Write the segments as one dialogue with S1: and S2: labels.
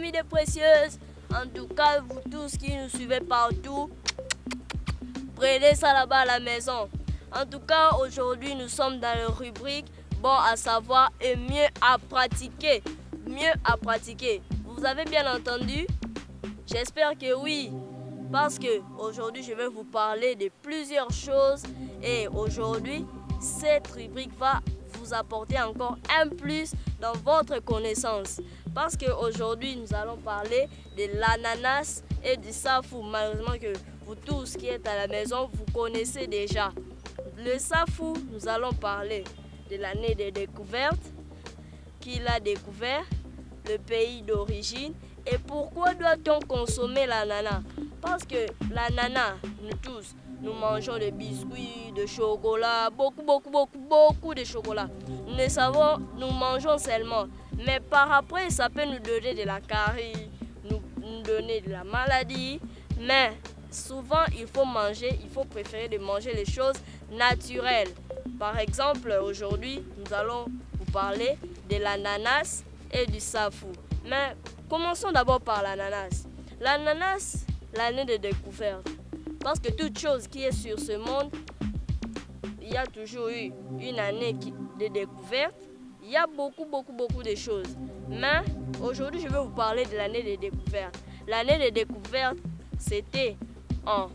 S1: amis des précieuses. En tout cas, vous tous qui nous suivez partout, prenez ça là-bas à la maison. En tout cas, aujourd'hui, nous sommes dans la rubrique bon à savoir et mieux à pratiquer. Mieux à pratiquer. Vous avez bien entendu? J'espère que oui. Parce que aujourd'hui, je vais vous parler de plusieurs choses. Et aujourd'hui, cette rubrique va vous apporter encore un plus dans votre connaissance. Parce qu'aujourd'hui, nous allons parler de l'ananas et du safou. Malheureusement que vous tous qui êtes à la maison, vous connaissez déjà. Le safou, nous allons parler de l'année de découverte, qu'il a découvert, le pays d'origine et pourquoi doit-on consommer l'ananas. Parce que l'ananas, nous tous, nous mangeons des biscuits, de chocolat, beaucoup de chocolat. Nous mangeons seulement. Mais par après, ça peut nous donner de la carie, nous donner de la maladie. Mais souvent, il faut préférer de manger les choses naturelles. Par exemple, aujourd'hui, nous allons vous parler de l'ananas et du safou. Mais commençons d'abord par l'ananas. L'ananas, l'année de découverte. Parce que toute chose qui est sur ce monde, il y a toujours eu une année de découverte. Il y a beaucoup de choses. Mais aujourd'hui, je vais vous parler de l'année de découverte. L'année de découverte, c'était en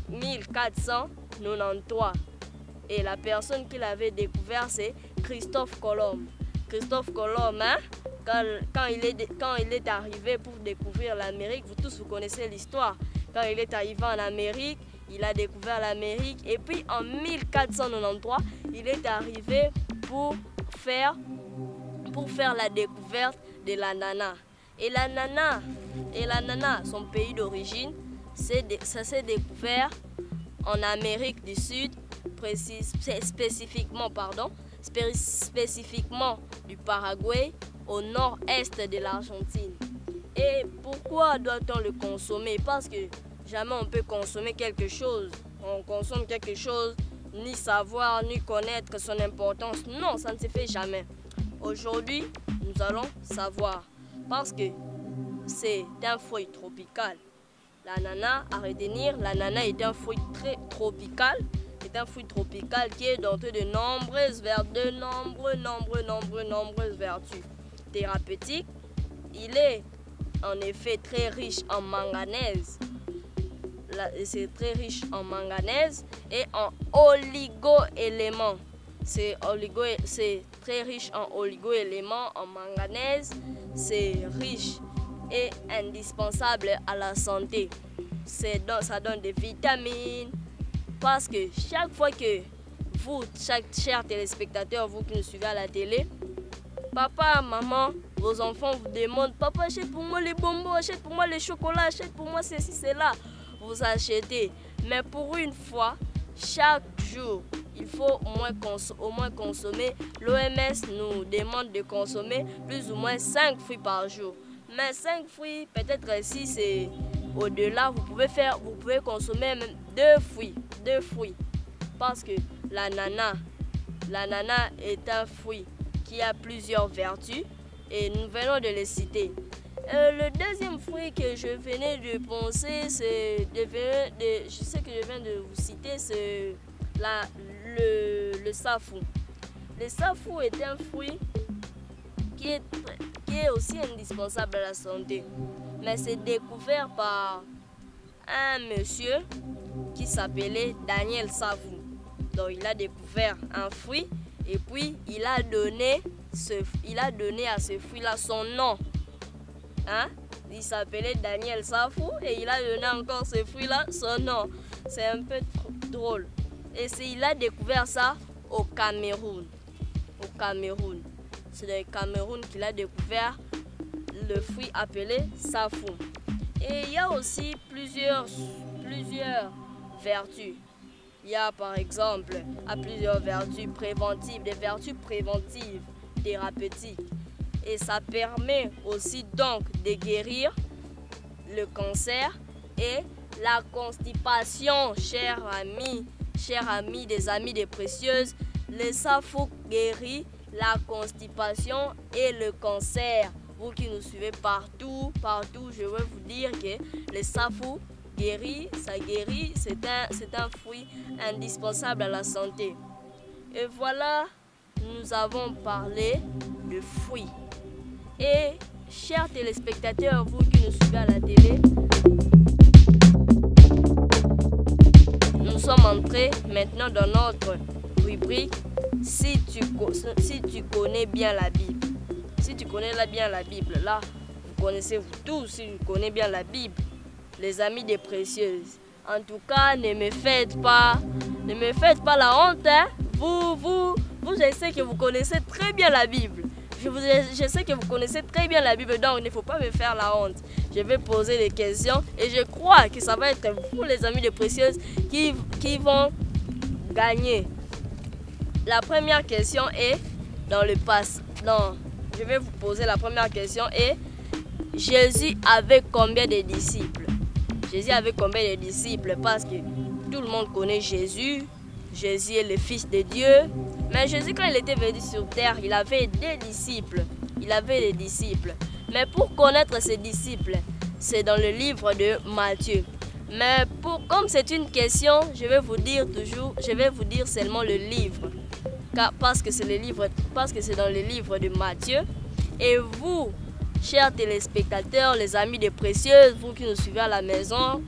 S1: 1493. Et la personne qui l'avait découvert, c'est Christophe Colomb. Christophe Colomb, hein? Quand il est arrivé pour découvrir l'Amérique, vous tous vous connaissez l'histoire. Quand il est arrivé en Amérique, il a découvert l'Amérique. Et puis en 1493, il est arrivé pour faire la découverte de l'ananas. Et l'ananas, son pays d'origine, ça s'est découvert en Amérique du Sud, spécifiquement du Paraguay, au nord-est de l'Argentine. Et pourquoi doit-on le consommer? Parce que jamais on peut consommer quelque chose. On consomme quelque chose, ni savoir, ni connaître son importance. Non, ça ne se fait jamais. Aujourd'hui, nous allons savoir. Parce que c'est un fruit tropical. L'ananas, à retenir, l'ananas est un fruit très tropical. C'est un fruit tropical qui est doté de nombreuses vertus thérapeutiques. Il est en effet très riche en manganèse. C'est très riche en manganèse et en oligo-éléments. C'est très riche en oligo-éléments, en manganèse. C'est riche et indispensable à la santé. Ça donne des vitamines. Parce que chaque fois que vous, chers téléspectateurs, vous qui nous suivez à la télé, papa, maman, vos enfants vous demandent: papa, achète pour moi les bonbons, achète pour moi les chocolats, achète pour moi ceci, cela. Vous achetez. Mais pour une fois, chaque jour, il faut au moins consommer. L'OMS nous demande de consommer plus ou moins 5 fruits par jour. Mais 5 fruits, peut-être si c'est au-delà, vous pouvez consommer même 2 fruits. Parce que l'ananas est un fruit qui a plusieurs vertus et nous venons de les citer. Le deuxième fruit que je venais de penser, je sais que je viens de vous citer, c'est le safou. Le safou est un fruit qui est aussi indispensable à la santé. Mais c'est découvert par un monsieur qui s'appelait Daniel Safou. Donc il a découvert un fruit et puis il a donné à ce fruit-là son nom. Hein? Il s'appelait Daniel Safou et il a donné encore ce fruit-là son nom. C'est un peu drôle. Et il a découvert ça au Cameroun. C'est le Cameroun qu'il a découvert le fruit appelé safou. Et il y a aussi plusieurs vertus. Il y a par exemple plusieurs vertus préventives, des vertus préventives thérapeutiques. Et ça permet aussi donc de guérir le cancer et la constipation, chers amis des précieuses. Le safou guérit la constipation et le cancer. vous qui nous suivez partout, je veux vous dire que le safou guérit, ça guérit, c'est un fruit indispensable à la santé. Et voilà, nous avons parlé de fruits. Et chers téléspectateurs, vous qui nous suivez à la télé, nous sommes entrés maintenant dans notre rubrique si tu connais bien la Bible. Si tu connais bien la Bible, là, vous connaissez vous tous, si vous connaissez bien la Bible, les amis des précieuses. En tout cas, ne me faites pas la honte, hein. Vous, je sais que vous connaissez très bien la Bible. Je sais que vous connaissez très bien la Bible, donc il ne faut pas me faire la honte. Je vais poser des questions et je crois que ça va être vous, les amis des précieuses, qui vont gagner. La première question est dans le passé. Je vais vous poser la première question et Jésus avait combien de disciples? Jésus avait combien de disciples? Parce que tout le monde connaît Jésus. Jésus est le Fils de Dieu. Mais Jésus, quand il était venu sur terre, il avait des disciples. Il avait des disciples. Mais pour connaître ses disciples, c'est dans le livre de Matthieu. Mais comme c'est une question, je vais vous dire seulement le livre. Parce que c'est dans le livre de Matthieu. Et vous, chers téléspectateurs, les amis des précieuses, vous qui nous suivez à la maison,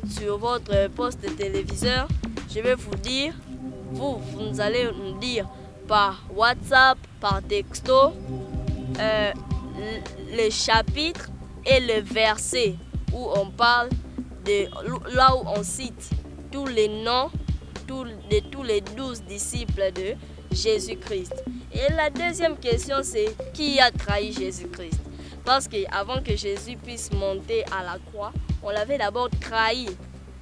S1: sur votre poste de téléviseur, je vais vous dire, vous allez nous dire par WhatsApp, par texto, le chapitre et le verset où on parle là où on cite tous les noms de tous les 12 disciples de Jésus-Christ. Et la deuxième question, c'est qui a trahi Jésus-Christ? Parce qu'avant que Jésus puisse monter à la croix, on l'avait d'abord trahi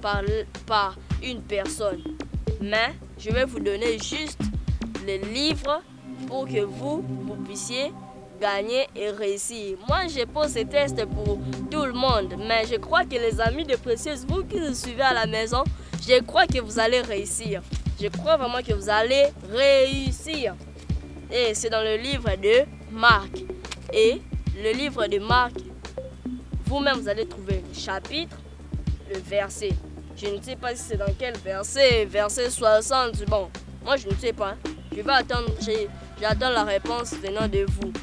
S1: par une personne. Mais je vais vous donner juste le livre pour que vous puissiez gagner et réussir. Moi, je pose ces tests pour tout le monde, mais je crois que les amis de Précieuse, vous qui nous suivez à la maison, je crois que vous allez réussir. Je crois vraiment que vous allez réussir. Et c'est dans le livre de Marc. Et le livre de Marc, vous-même, vous allez trouver le chapitre, le verset. Je ne sais pas si c'est dans quel verset, verset 60. Bon, moi, je ne sais pas. Je vais attendre, j'attends la réponse venant de vous.